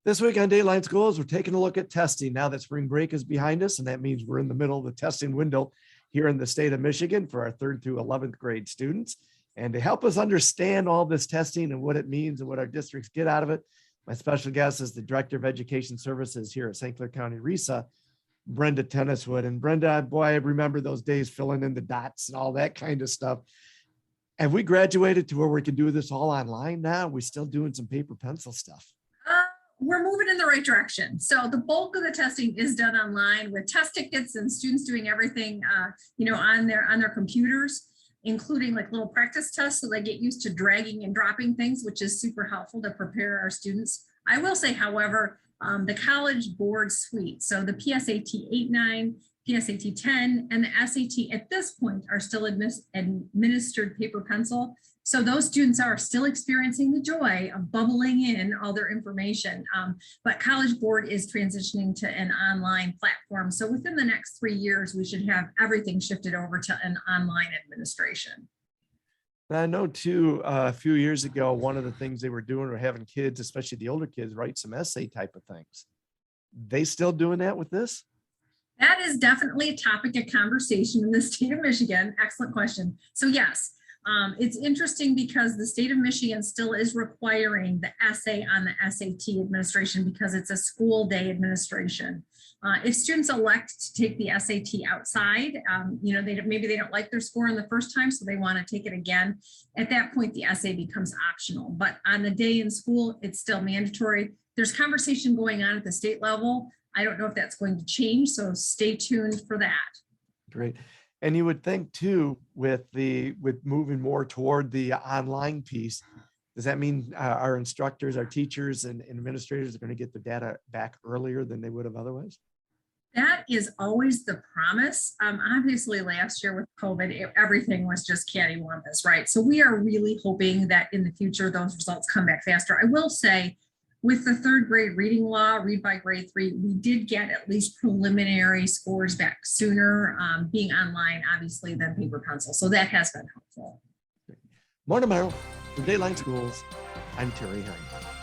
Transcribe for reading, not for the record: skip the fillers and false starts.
This week on Dateline Schools, we're taking a look at testing now that spring break is behind us, and that means we're in the middle of the testing window here in the state of Michigan for our 3rd through 11th grade students. And to help us understand all this testing and what it means and what our districts get out of it, my special guest is the Director of Education Services here at St. Clair County RESA, Brenda Tenniswood. And Brenda, boy, I remember those days filling in the dots and all that kind of stuff. Have we graduated to where we can do this all online now? We're still doing some paper pencil stuff. We're moving in the right direction. So the bulk of the testing is done online with test tickets and students doing everything, on their computers, including like little practice tests. So they get used to dragging and dropping things, which is super helpful to prepare our students. I will say, however, the College Board Suite, so the PSAT 8-9, PSAT 10, and the SAT at this point are still administered paper pencil. So those students are still experiencing the joy of bubbling in all their information. But College Board is transitioning to an online platform. So within the next 3 years, we should have everything shifted over to an online administration. I know too, a few years ago, one of the things they were doing were having kids, especially the older kids, write some essay type of things. They still doing that with this? That is definitely a topic of conversation in the state of Michigan. Excellent question. So yes, it's interesting because the state of Michigan still is requiring the essay on the SAT administration because it's a school day administration. If students elect to take the SAT outside, maybe they don't like their score on the first time, so they want to take it again. At that point, the essay becomes optional. But on the day in school, it's still mandatory. There's conversation going on at the state level. I don't know if that's going to change, so stay tuned for that. Great. And you would think too, with moving more toward the online piece, does that mean our instructors, our teachers and administrators are going to get the data back earlier than they would have otherwise? That is always the promise. Obviously last year with COVID, everything was just cattywampus, right? So we are really hoping that in the future, those results come back faster. I will say, with the 3rd grade reading law, read by grade 3, we did get at least preliminary scores back sooner, being online, obviously, than paper pencil. So that has been helpful. More tomorrow from Dateline Schools. I'm Terry Herring.